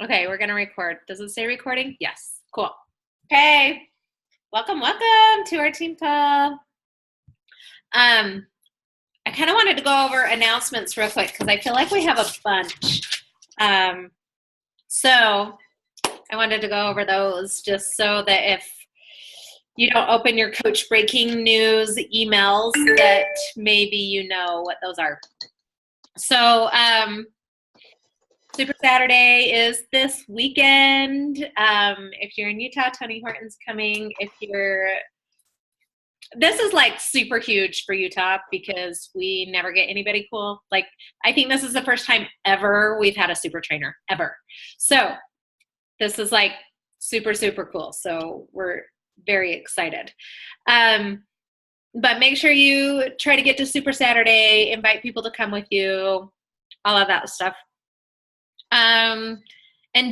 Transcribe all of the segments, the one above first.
Okay, we're gonna record. Does it say recording? Yes. Cool. Okay. Welcome to our team call. I kind of wanted to go over announcements real quick because I feel like we have a bunch. So I wanted to go over those just so that if you don't open your coach breaking news emails, that maybe you know what those are. So Super Saturday is this weekend. If you're in Utah, Tony Horton's coming. This is like super huge for Utah because we never get anybody cool. Like, I think this is the first time ever we've had a super trainer, ever. So this is like super, super cool. So we're very excited. But make sure you try to get to Super Saturday, invite people to come with you, all of that stuff. And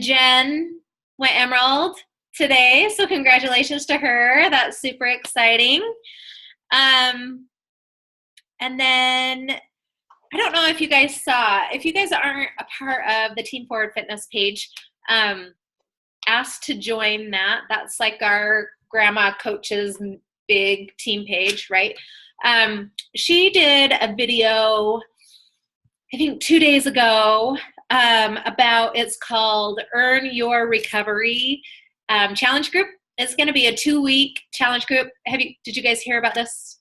Jen went Emerald today, so congratulations to her. That's super exciting. And then I don't know if you guys saw, if you guys aren't a part of the Team Forward Fitness page, asked to join that. That's like our grandma coach's big team page, right? She did a video, I think 2 days ago, about, it's called Earn Your Recovery Challenge Group. It's going to be a 2-week challenge group. Did you guys hear about this?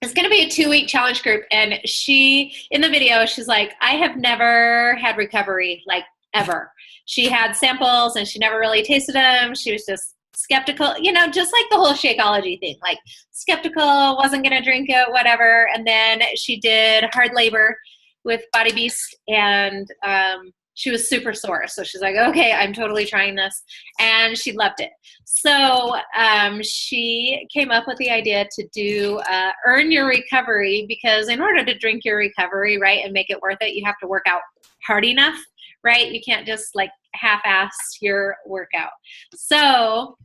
It's going to be a 2-week challenge group. And in the video, she's like, I have never had recovery, like ever. She had samples and she never really tasted them. She was just skeptical, just like the whole Shakeology thing, like skeptical, wasn't going to drink it, whatever. And then she did hard labor with Body Beast, and she was super sore. So she's like, okay, I'm totally trying this. And she loved it. So she came up with the idea to do Earn Your Recovery, because in order to drink your recovery, right, and make it worth it, you have to work out hard enough, right? You can't just like half-ass your workout. So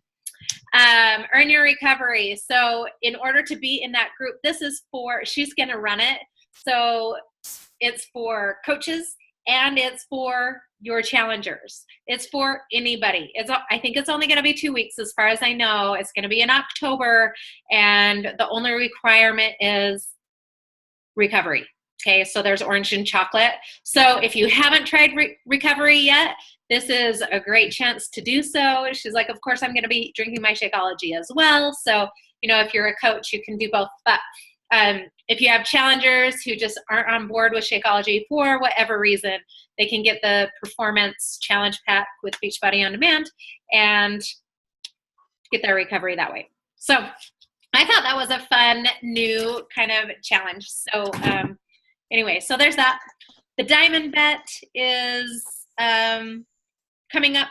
Earn Your Recovery. So in order to be in that group, she's going to run it. So it's for coaches and it's for your challengers. It's for anybody. I think it's only going to be 2 weeks as far as I know. It's going to be in October, and the only requirement is recovery. Okay, so there's orange and chocolate. So if you haven't tried recovery yet, this is a great chance to do so. She's like, of course, I'm going to be drinking my Shakeology as well. So, if you're a coach, you can do both. But if you have challengers who just aren't on board with Shakeology for whatever reason, they can get the Performance Challenge Pack with Beachbody On Demand and get their recovery that way. So I thought that was a fun new kind of challenge. So anyway, so there's that. The Diamond Bet is coming up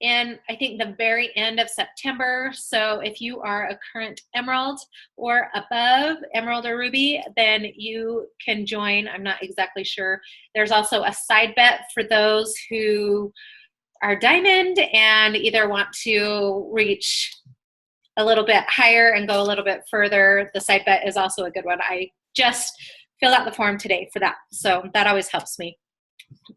in, I think, the very end of September. So if you are a current Emerald or above, Emerald or Ruby, then you can join. I'm not exactly sure. There's also a side bet for those who are Diamond and either want to reach a little bit higher and go a little bit further. The side bet is also a good one. I just filled out the form today for that. So that always helps me.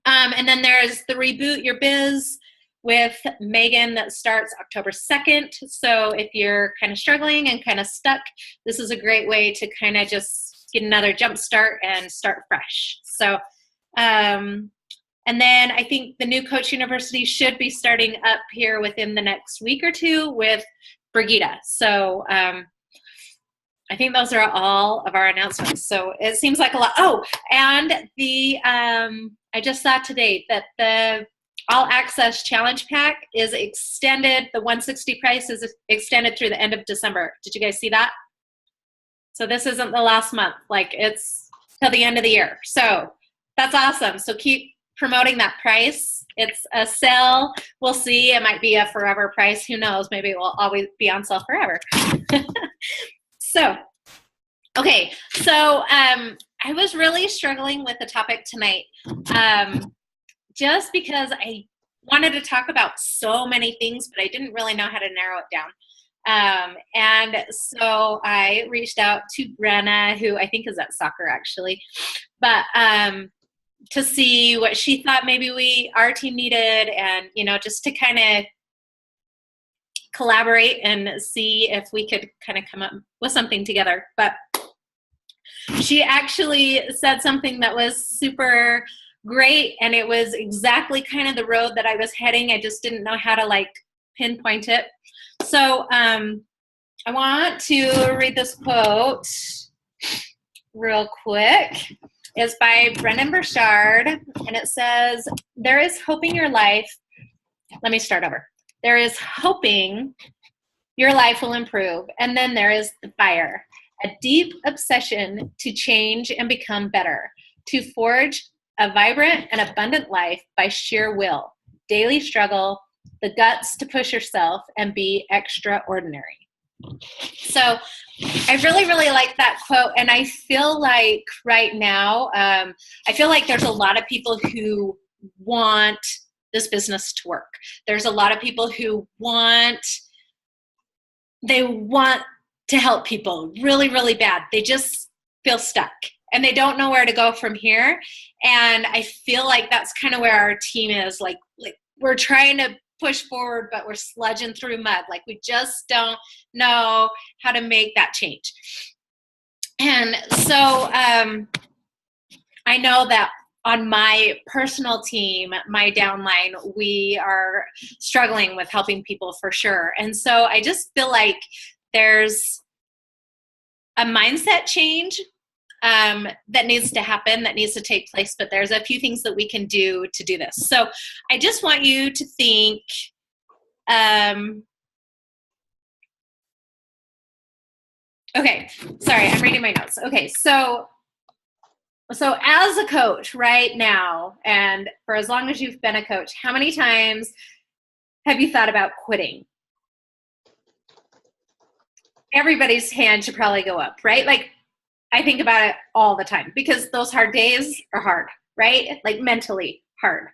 And then there's the Reboot Your Biz with Megan that starts October 2nd. So if you're kind of struggling and kind of stuck, this is a great way to kind of just get another jump start and start fresh. So, and then I think the new Coach University should be starting up here within the next week or two with Brigida. So I think those are all of our announcements. So it seems like a lot. Oh, and I just saw today that the All Access Challenge Pack is extended. The $160 price is extended through the end of December. Did you guys see that? So this isn't the last month. Like, it's till the end of the year. So that's awesome. So keep promoting that price. It's a sale. We'll see. It might be a forever price. Who knows? Maybe it will always be on sale forever. So, okay. So I was really struggling with the topic tonight. Just because I wanted to talk about so many things, but I didn't really know how to narrow it down. And so I reached out to Brenna, who I think is at soccer actually. But to see what she thought maybe our team needed, and, you know, just to kind of collaborate and see if we could kind of come up with something together. But she actually said something that was super great, and it was exactly kind of the road that I was heading. I just didn't know how to like pinpoint it. So I want to read this quote real quick. It's by Brendan Burchard, and it says, "There is hope in your life." Let me start over. "There is hoping your life will improve, and then there is the fire, a deep obsession to change and become better, to forge a vibrant and abundant life by sheer will, daily struggle, the guts to push yourself and be extraordinary." So I really, really like that quote. And I feel like right now, I feel like there's a lot of people who want this business to work. There's a lot of people who want to help people really, really bad. They just feel stuck and they don't know where to go from here. And I feel like that's kind of where our team is. Like we're trying to push forward, but we're sludging through mud. Like we just don't know how to make that change. And so I know that on my personal team, my downline, we are struggling with helping people for sure. And so I just feel like there's a mindset change that needs to happen, that needs to take place, but there's a few things that we can do to do this. So I just want you to think, okay, sorry, I'm reading my notes. Okay, so as a coach right now, and for as long as you've been a coach, how many times have you thought about quitting? Everybody's hand should probably go up, right? Like, I think about it all the time because those hard days are hard, right? Like mentally hard.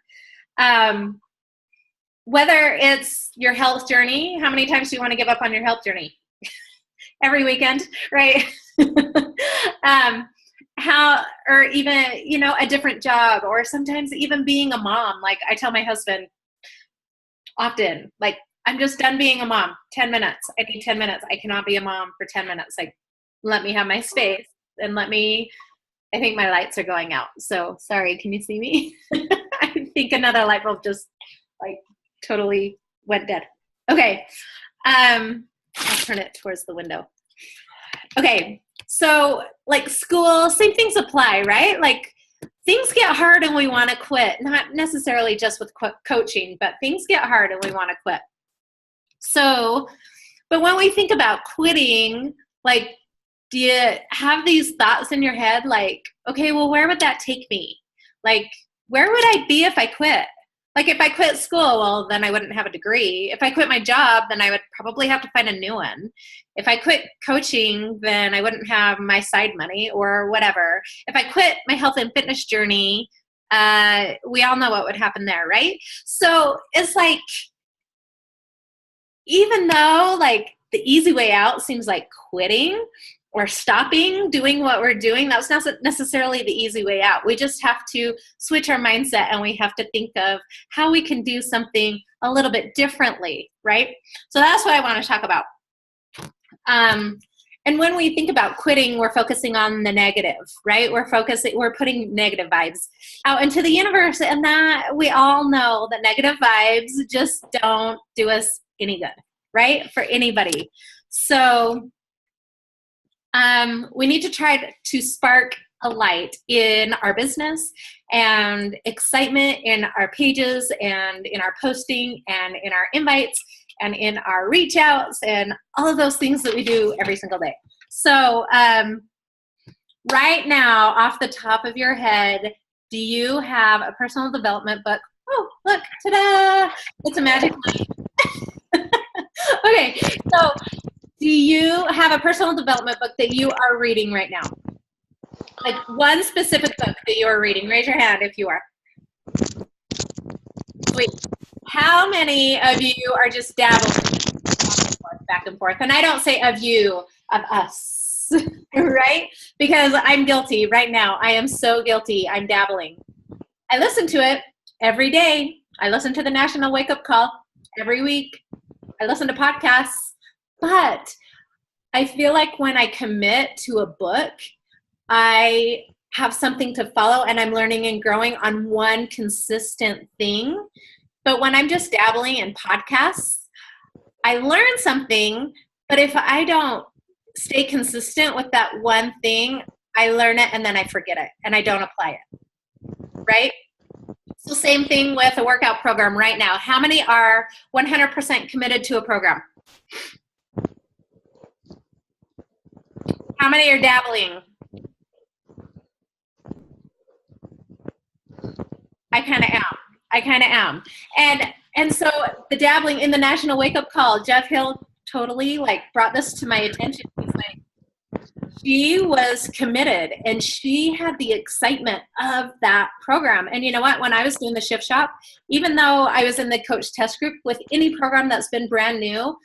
Whether it's your health journey, how many times do you want to give up on your health journey? Every weekend, right? Or even, you know, a different job, or sometimes even being a mom. Like I tell my husband often, like, I'm just done being a mom. 10 minutes. I need 10 minutes. I cannot be a mom for 10 minutes. Like, let me have my space and I think my lights are going out. So sorry, can you see me? I think another light bulb just like totally went dead. Okay. I'll turn it towards the window. Okay. So like school, same things apply, right? Like things get hard and we want to quit. Not necessarily just with coaching, but things get hard and we want to quit. So, but when we think about quitting, like, do you have these thoughts in your head? Like, okay, well, where would that take me? Like, where would I be if I quit? Like, if I quit school, well, then I wouldn't have a degree. If I quit my job, then I would probably have to find a new one. If I quit coaching, then I wouldn't have my side money or whatever. If I quit my health and fitness journey, we all know what would happen there, right? So it's like, even though like the easy way out seems like quitting or stopping doing what we're doing, that's not necessarily the easy way out. We just have to switch our mindset and we have to think of how we can do something a little bit differently, right? So that's what I want to talk about. And when we think about quitting, we're focusing on the negative, right? We're putting negative vibes out into the universe, and that we all know that negative vibes just don't do us any good, right? For anybody. So we need to try to spark a light in our business and excitement in our pages and in our posting and in our invites and in our reach outs and all of those things that we do every single day. So right now, off the top of your head, do you have a personal development book? Oh, look, ta-da! It's a magic light. Okay, so do you have a personal development book that you are reading right now? Like one specific book that you are reading? Raise your hand if you are. Wait, how many of you are just dabbling back and forth? And I don't say of you, of us, right? Because I'm guilty right now. I am so guilty. I'm dabbling. I listen to it every day. I listen to the National Wake Up Call every week. I listen to podcasts, but I feel like when I commit to a book, I have something to follow and I'm learning and growing on one consistent thing. But when I'm just dabbling in podcasts, I learn something, but if I don't stay consistent with that one thing, I learn it and then I forget it and I don't apply it, right? So same thing with a workout program right now. How many are 100% committed to a program? How many are dabbling? I kind of am. And so the dabbling in the National Wake Up Call, Jeff Hill totally like brought this to my attention. He's like, she was committed and she had the excitement of that program. And you know what? When I was doing the shift shop, even though I was in the coach test group with any program that's been brand new,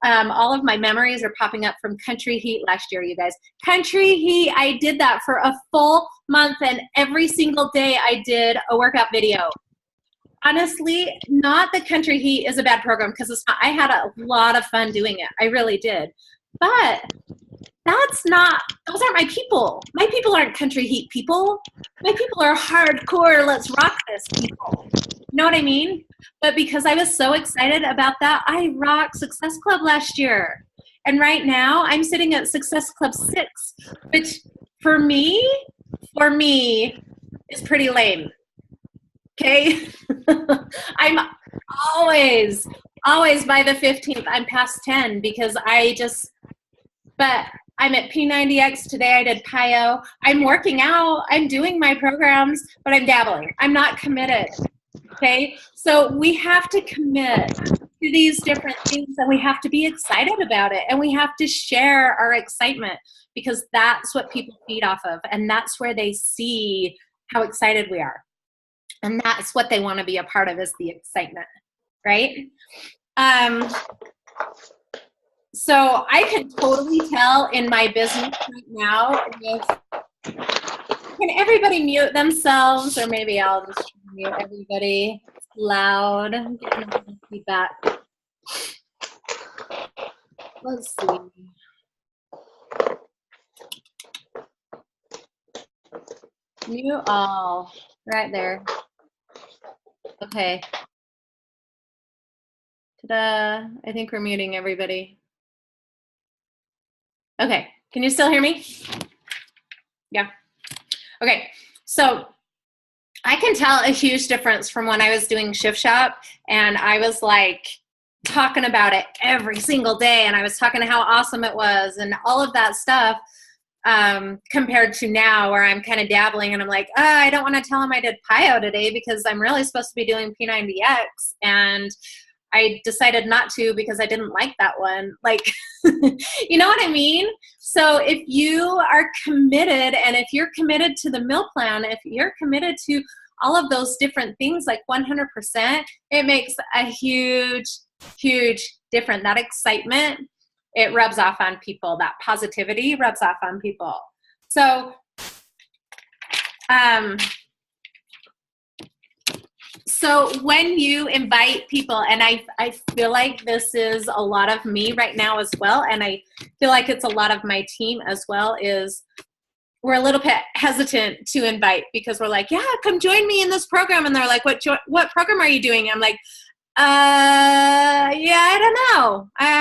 all of my memories are popping up from Country Heat last year, you guys. Country Heat, I did that for a full month and every single day I did a workout video. Honestly, not that Country Heat is a bad program because it's not. I had a lot of fun doing it. I really did. But those aren't my people. My people aren't Country Heat people. My people are hardcore, let's rock this people. You know what I mean? But because I was so excited about that, I rocked Success Club last year. And right now I'm sitting at Success Club 6, which for me is pretty lame. Okay? I'm always by the 15th, I'm past 10 because but I'm at P90X today. I did PIO. I'm working out. I'm doing my programs, but I'm dabbling. I'm not committed. Okay. So we have to commit to these different things and we have to be excited about it. And we have to share our excitement because that's what people feed off of. And that's where they see how excited we are. And that's what they want to be a part of is the excitement. Right. So I can totally tell in my business right now can everybody mute themselves or maybe I'll just mute everybody. It's loud. I'm getting a little feedback. Let's see. Mute all right there. Okay. Ta-da. I think we're muting everybody. Okay, can you still hear me? Yeah. Okay, so I can tell a huge difference from when I was doing shift shop and I was like talking about it every single day and I was talking how awesome it was and all of that stuff compared to now where I'm kind of dabbling and I'm like, I don't want to tell them I did PIO today because I'm really supposed to be doing P90X and I decided not to because I didn't like that one. Like, you know what I mean? So if you are committed and if you're committed to the meal plan, if you're committed to all of those different things, like 100%, it makes a huge, huge difference. That excitement, it rubs off on people. That positivity rubs off on people. So when you invite people, and I feel like this is a lot of me right now as well, and I feel like it's a lot of my team as well, is we're a little bit hesitant to invite because we're like, yeah, come join me in this program. And they're like, what program are you doing? I'm like, yeah, I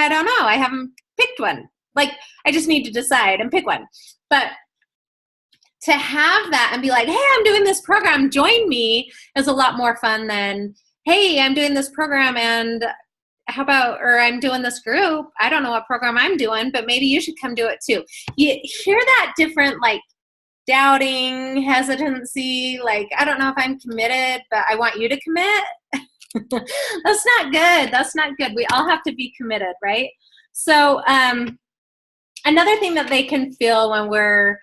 don't know. I haven't picked one. Like, I just need to decide and pick one. But to have that and be like, hey, I'm doing this program, join me, is a lot more fun than, hey, I'm doing this program and or I'm doing this group. I don't know what program I'm doing, but maybe you should come do it too. You hear that different, like, doubting, hesitancy, like, I don't know if I'm committed, but I want you to commit. That's not good. That's not good. We all have to be committed, right? So another thing that they can feel when we're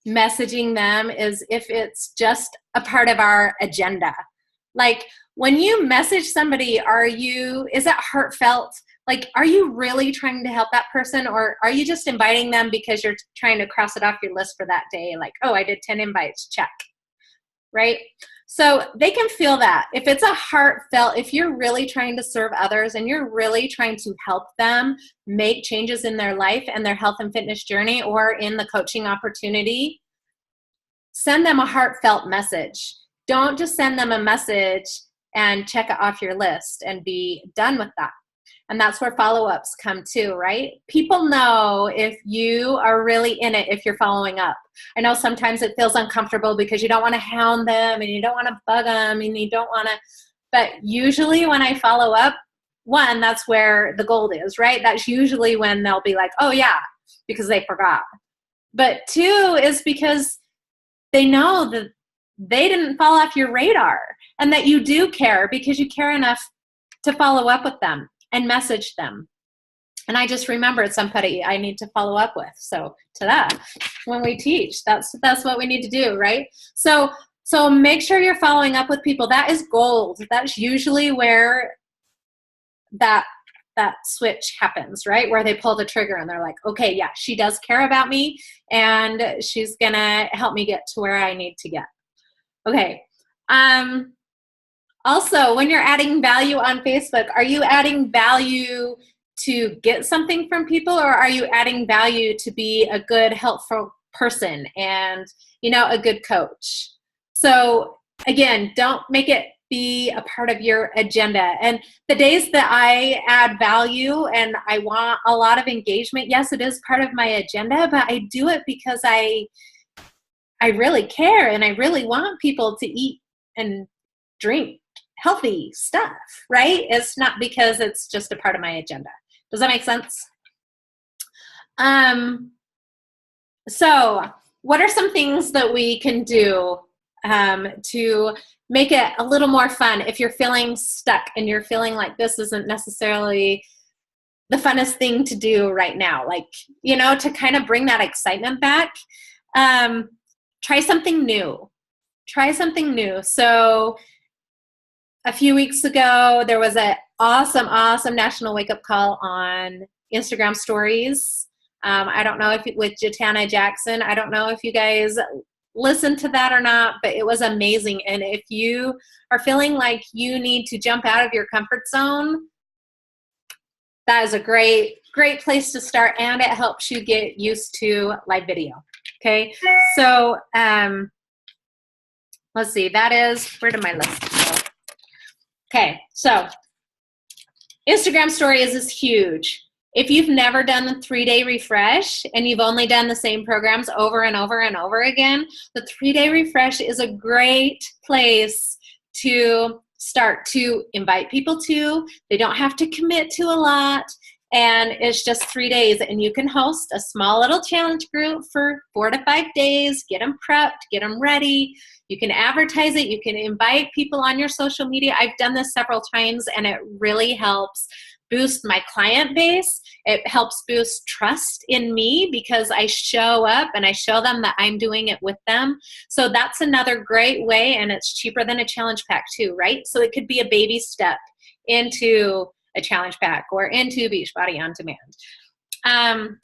messaging them is if it's just a part of our agenda. Like when you message somebody, is it heartfelt? Like, are you really trying to help that person, or are you just inviting them because you're trying to cross it off your list for that day? Like, oh, I did 10 invites, check. right? So they can feel that. If it's a heartfelt, if you're really trying to serve others and you're really trying to help them make changes in their life and their health and fitness journey or in the coaching opportunity, send them a heartfelt message. Don't just send them a message and check it off your list and be done with that. And that's where follow-ups come too, right? People know if you are really in it, if you're following up. I know sometimes it feels uncomfortable because you don't want to hound them and you don't want to bug them and you don't want to, but usually when I follow up, one, that's where the gold is, right? That's usually when they'll be like, oh yeah, because they forgot. But two is because they know that they didn't fall off your radar and that you do care because you care enough to follow up with them and message them. And I just remembered somebody I need to follow up with. So to that, when we teach, that's what we need to do, right? So make sure you're following up with people. That is gold. That's usually where that switch happens, right? Where they pull the trigger and they're like, okay, yeah, she does care about me and she's gonna help me get to where I need to get. Okay. Also, when you're adding value on Facebook, are you adding value to get something from people, or are you adding value to be a good, helpful person and, a good coach? So again, don't make it be a part of your agenda. And the days that I add value and I want a lot of engagement, yes, it is part of my agenda, but I do it because I really care and I really want people to eat and drink healthy stuff, right? It's not because it's just a part of my agenda. Does that make sense? So what are some things that we can do to make it a little more fun if you're feeling stuck and you're feeling like this isn't necessarily the funnest thing to do right now? Like, to kind of bring that excitement back, try something new. Try something new. So a few weeks ago, there was an awesome national wake-up call on Instagram stories. I don't know if with Jatana Jackson, I don't know if you guys listened to that or not, but it was amazing. And if you are feeling like you need to jump out of your comfort zone, that is a great place to start, and it helps you get used to live video. Okay, so let's see, that is, where did my list go? Okay, so Instagram stories is huge. If you've never done the 3-day refresh and you've only done the same programs over and over and over again, the 3-day refresh is a great place to start to invite people to. They don't have to commit to a lot, and it's just 3 days, and you can host a small little challenge group for 4 to 5 days, get them prepped, get them ready. You can advertise it. You can invite people on your social media. I've done this several times, and it really helps boost my client base. It helps boost trust in me because I show up and I show them that I'm doing it with them. So that's another great way, and it's cheaper than a challenge pack too, right? So it could be a baby step into a challenge pack or into Beachbody On Demand.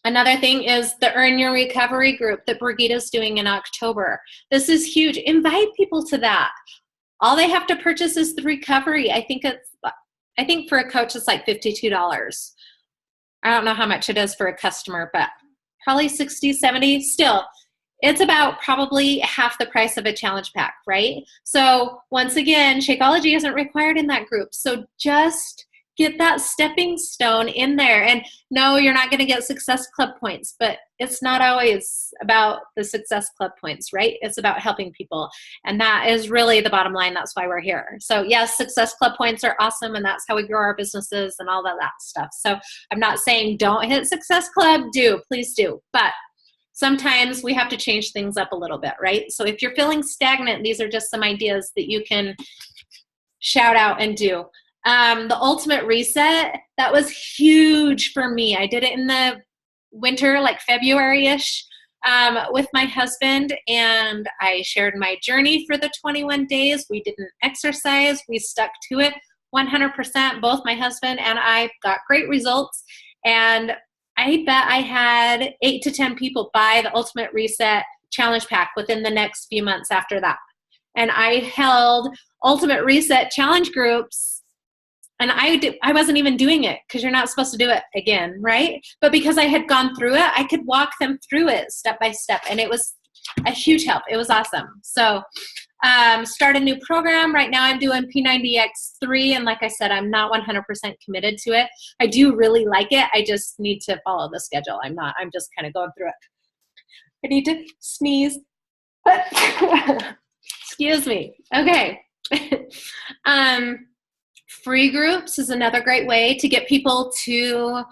Another thing is the Earn Your Recovery group that Brigitta's doing in October. This is huge. Invite people to that. All they have to purchase is the recovery. I think for a coach it's like $52. I don't know how much it is for a customer, but probably 60, 70. Still, it's about probably half the price of a challenge pack, right? So once again, Shakeology isn't required in that group. So just get that stepping stone in there. And no, you're not going to get Success Club points, but it's not always about the Success Club points, right? It's about helping people. And that is really the bottom line. That's why we're here. So yes, Success Club points are awesome, and that's how we grow our businesses and all of that stuff. So I'm not saying don't hit Success Club. Please do. But sometimes we have to change things up a little bit, right? So if you're feeling stagnant, these are just some ideas that you can shout out and do. The Ultimate Reset, that was huge for me. I did it in the winter, like February-ish, with my husband, and I shared my journey for the 21 days. We didn't exercise. We stuck to it 100%. Both my husband and I got great results, and I bet I had 8 to 10 people buy the Ultimate Reset challenge pack within the next few months after that. And I held Ultimate Reset challenge groups, and I wasn't even doing it because you're not supposed to do it again, right? But because I had gone through it, I could walk them through it step by step, and it was a huge help. It was awesome. So start a new program. Right now I'm doing P90X3, and like I said, I'm not 100% committed to it. I do really like it. I just need to follow the schedule. I'm just kind of going through it. I need to sneeze. Excuse me. Okay. Free groups is another great way to get people to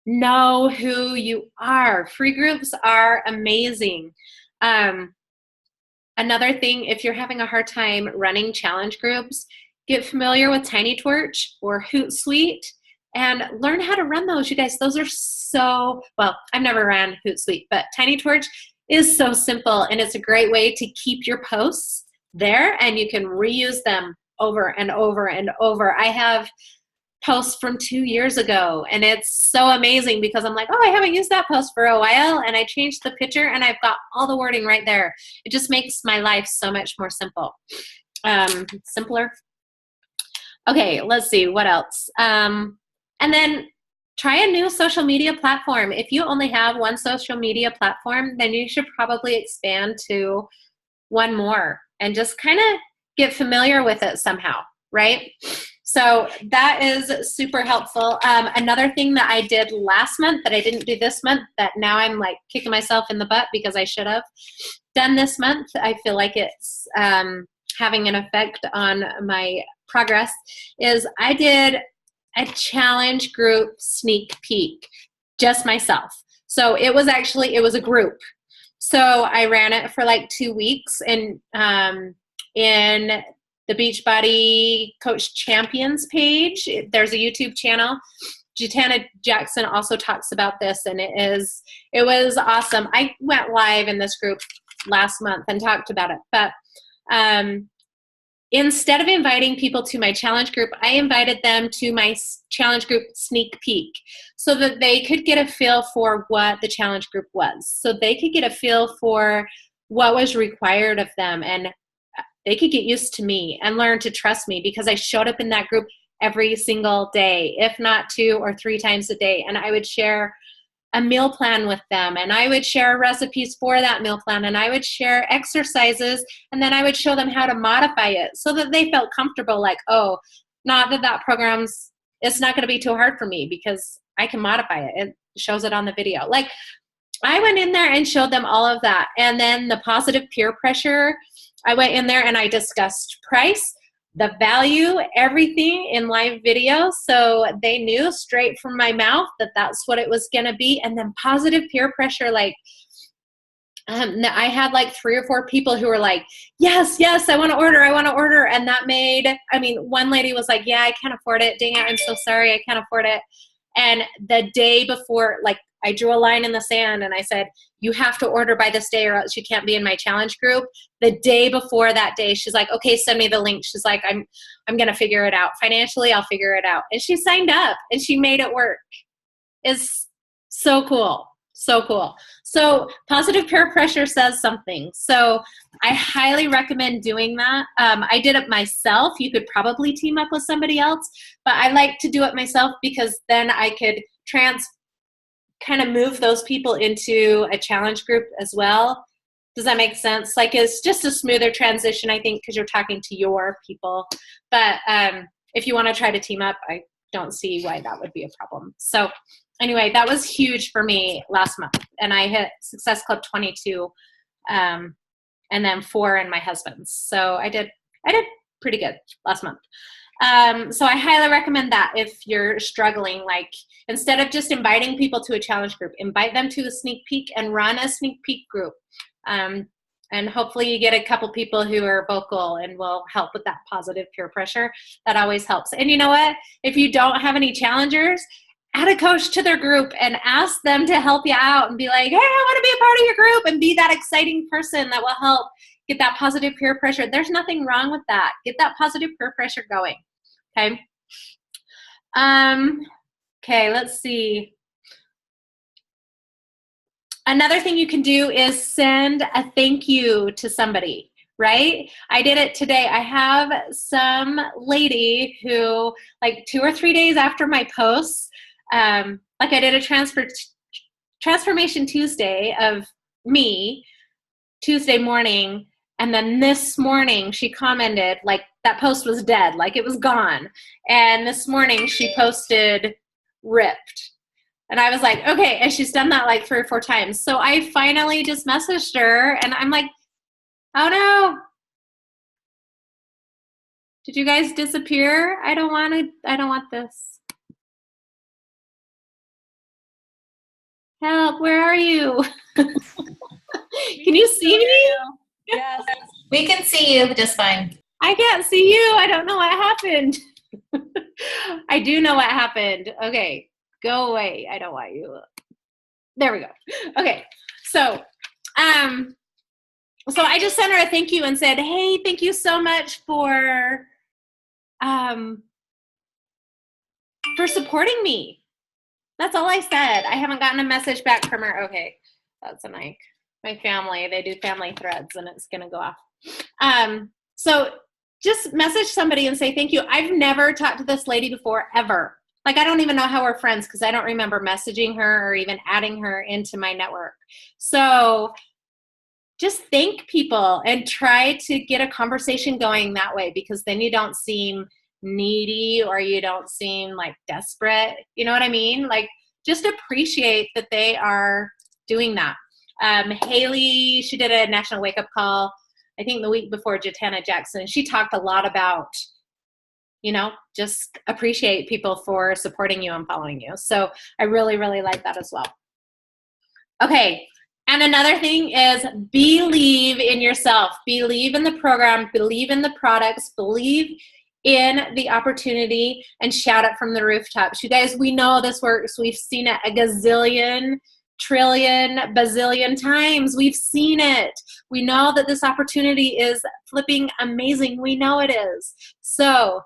know who you are. Free groups are amazing. Another thing, if you're having a hard time running challenge groups, get familiar with TinyTorch or Hootsuite and learn how to run those. You guys, those are so, well, I've never ran Hootsuite, but TinyTorch is so simple, and it's a great way to keep your posts there, and you can reuse them over and over and over. I have posts from 2 years ago, and it's so amazing because I'm like, oh, I haven't used that post for a while, and I changed the picture and I've got all the wording right there. It just makes my life so much more simple. Simpler. Okay, let's see what else. And then try a new social media platform. If you only have one social media platform, then you should probably expand to one more and just kind of get familiar with it somehow, right? So that is super helpful. Another thing that I did last month that I didn't do this month, that now I'm like kicking myself in the butt because I should have done this month. I feel like it's having an effect on my progress, is I did a challenge group sneak peek, just myself. So it was a group. So I ran it for like 2 weeks, and in the Beachbody Coach Champions page, there's a YouTube channel. Jatana Jackson also talks about this, and it was awesome. I went live in this group last month and talked about it, but instead of inviting people to my challenge group, I invited them to my challenge group sneak peek so that they could get a feel for what the challenge group was. So they could get a feel for what was required of them, and they could get used to me and learn to trust me because I showed up in that group every single day, if not 2 or 3 times a day. And I would share a meal plan with them, and I would share recipes for that meal plan, and I would share exercises, and then I would show them how to modify it so that they felt comfortable, like, oh, not that program's, it's not going to be too hard for me because I can modify it. It shows it on the video. Like, I went in there and showed them all of that. And then the positive peer pressure, I went in there and I discussed price, the value, everything in live video, so they knew straight from my mouth that that's what it was going to be. And then positive peer pressure, like I had like 3 or 4 people who were like, yes, I want to order. And that made, one lady was like, yeah, I can't afford it. Dang it, I'm so sorry, I can't afford it. And the day before, like, I drew a line in the sand and I said, you have to order by this day or else you can't be in my challenge group. The day before that day, she's like, okay, send me the link. She's like, I'm going to figure it out. Financially, I'll figure it out. And she signed up and she made it work. It's so cool. So cool. So positive peer pressure says something. So I highly recommend doing that. I did it myself. You could probably team up with somebody else, but I like to do it myself because then I could kind of move those people into a challenge group as well. Does that make sense? Like, it's just a smoother transition, I think, because you're talking to your people. But if you want to try to team up, I don't see why that would be a problem. So anyway, that was huge for me last month. And I hit Success Club 22 and then 4 in my husband's. So I did pretty good last month. So I highly recommend that if you're struggling. Like, instead of just inviting people to a challenge group, invite them to a sneak peek and run a sneak peek group. And hopefully you get a couple people who are vocal and will help with that positive peer pressure. That always helps. And you know what? If you don't have any challengers, add a coach to their group and ask them to help you out and be like, hey, I want to be a part of your group, and be that exciting person that will help get that positive peer pressure. There's nothing wrong with that. Get that positive peer pressure going. Okay. Okay, let's see. Another thing you can do is send a thank you to somebody, right? I did it today. I have some lady who, like 2 or 3 days after my posts, like I did a transformation Tuesday of me Tuesday morning, and then this morning she commented like that post was dead, like it was gone. And this morning she posted ripped. And I was like, okay. And she's done that like 3 or 4 times. So I finally just messaged her and I'm like, oh no. Did you guys disappear? I don't want this. Help, where are you? Can you see me? Yes. We can see you just fine. I can't see you. I don't know what happened. I do know what happened. Okay, go away. I don't want you. There we go. Okay, so I just sent her a thank you and said, hey, thank you so much for supporting me. That's all I said. I haven't gotten a message back from her. Okay, that's a my family. They do family threads and it's going to go off. So just message somebody and say thank you. I've never talked to this lady before, ever. Like, I don't even know how we're friends because I don't remember messaging her or even adding her into my network. So just thank people and try to get a conversation going that way, because then you don't seem needy or you don't seem like desperate. You know what I mean? Like, just appreciate that they are doing that. Haley, she did a national wake up call, I think the week before Jatana Jackson. She talked a lot about, you know, just appreciate people for supporting you and following you. So I really, really like that as well. Okay. And another thing is believe in yourself, believe in the program, believe in the products, believe in the opportunity, and shout it from the rooftops. You guys, we know this works. We've seen it a gazillion, trillion, bazillion times. We've seen it. We know that this opportunity is flipping amazing. We know it is. So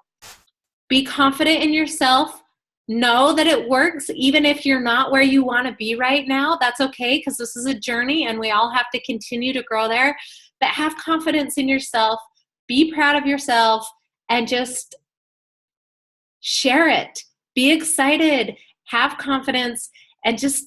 be confident in yourself. Know that it works, even if you're not where you want to be right now. That's okay, because this is a journey and we all have to continue to grow there. But have confidence in yourself. Be proud of yourself and just share it. Be excited. Have confidence and just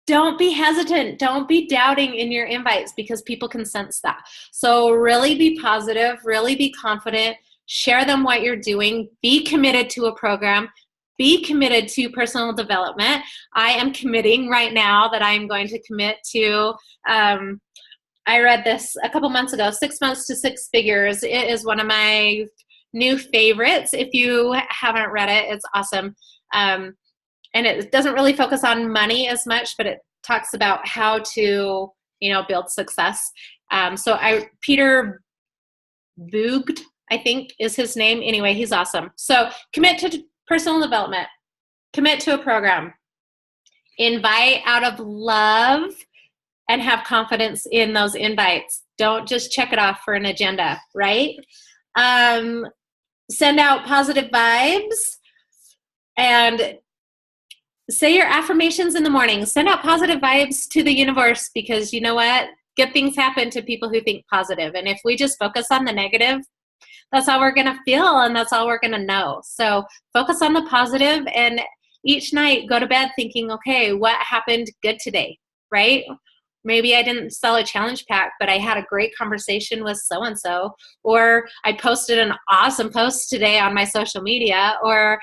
don't be hesitant. Don't be doubting in your invites, because people can sense that. So really be positive. Really be confident. Share them what you're doing. Be committed to a program. Be committed to personal development. I am committing right now that I'm going to commit to, I read this a couple months ago, 6 months to 6 figures. It is one of my new favorites. If you haven't read it, it's awesome. And it doesn't really focus on money as much, but it talks about how to, you know, build success. Peter Voogd, I think is his name. Anyway, he's awesome. So commit to personal development, commit to a program, invite out of love, and have confidence in those invites. Don't just check it off for an agenda, right? Send out positive vibes and say your affirmations in the morning. Send out positive vibes to the universe, because you know what? Good things happen to people who think positive. And if we just focus on the negative, that's all we're going to feel and that's all we're going to know. So focus on the positive, and each night go to bed thinking, okay, what happened good today, right? Maybe I didn't sell a challenge pack, but I had a great conversation with so-and-so, or I posted an awesome post today on my social media, or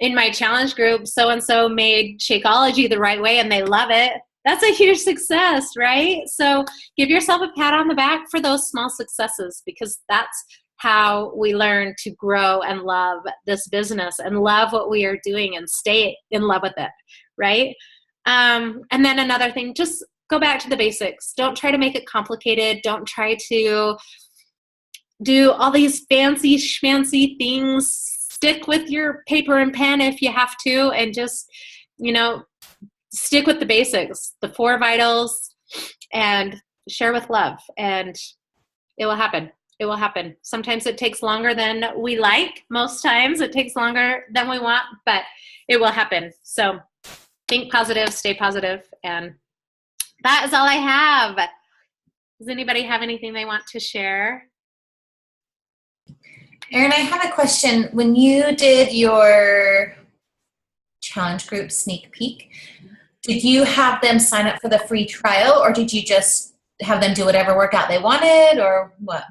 in my challenge group, so-and-so made Shakeology the right way and they love it. That's a huge success, right? So give yourself a pat on the back for those small successes, because that's how we learn to grow and love this business and love what we are doing and stay in love with it, right? And then another thing, just go back to the basics. Don't try to make it complicated. Don't try to do all these fancy schmancy things. Stick with your paper and pen if you have to, and just, you know, stick with the basics, the 4 vitals, and share with love, and it will happen. It will happen. Sometimes it takes longer than we like. Most times it takes longer than we want, but it will happen. So think positive, stay positive, and that is all I have. Does anybody have anything they want to share? Erin, I have a question. When you did your challenge group sneak peek, did you have them sign up for the free trial, or did you just have them do whatever workout they wanted, or what?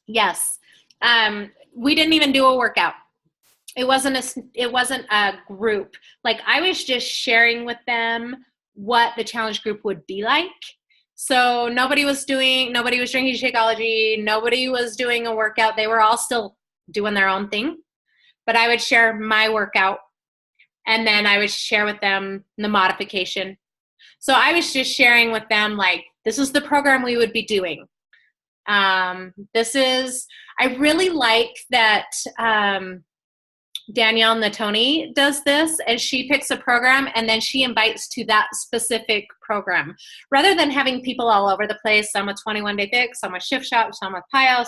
Yes. We didn't even do a workout. It wasn't a group. Like, I was just sharing with them what the challenge group would be like. So nobody was drinking Shakeology. Nobody was doing a workout. They were all still doing their own thing. But I would share my workout, and then I would share with them the modification. So I was just sharing with them, like, this is the program we would be doing. I really like that Danielle Natoni does this, and she picks a program and then she invites to that specific program, rather than having people all over the place, some with 21 Day Fix, some with Shift Shop, some with PIO,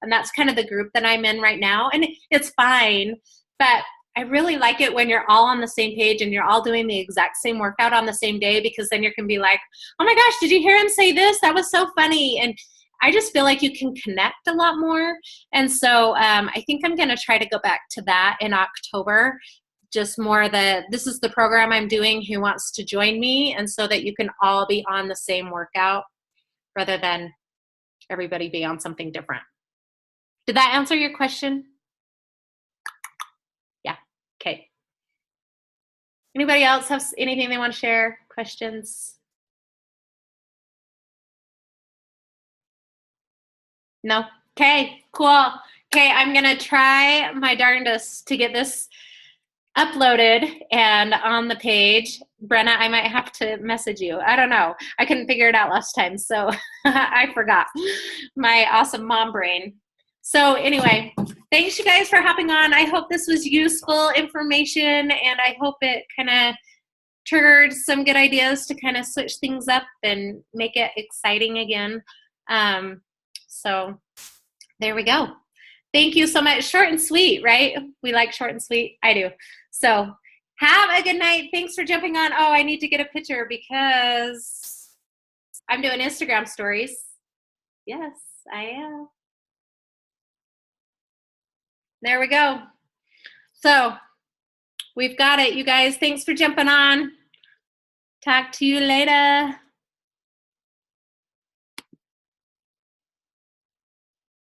and that's kind of the group that I'm in right now, and it's fine, but I really like it when you're all on the same page and you're all doing the exact same workout on the same day, because then you can be like, oh my gosh, did you hear him say this? That was so funny. And I just feel like you can connect a lot more. And so I think I'm going to try to go back to that in October. Just more this is the program I'm doing, who wants to join me? And so that you can all be on the same workout rather than everybody be on something different. Did that answer your question? Yeah. Okay. Anybody else have anything they want to share? Questions? No? Okay, cool. Okay, I'm going to try my darndest to get this uploaded and on the page. Brenna, I might have to message you. I don't know. I couldn't figure it out last time, so I forgot. My awesome mom brain. So anyway, thanks you guys for hopping on. I hope this was useful information, and I hope it kind of triggered some good ideas to kind of switch things up and make it exciting again. So there we go. Thank you so much. Short and sweet, right? We like short and sweet. I do. So have a good night. Thanks for jumping on. Oh, I need to get a picture because I'm doing Instagram stories. Yes, I am. There we go. So we've got it, you guys. Thanks for jumping on. Talk to you later.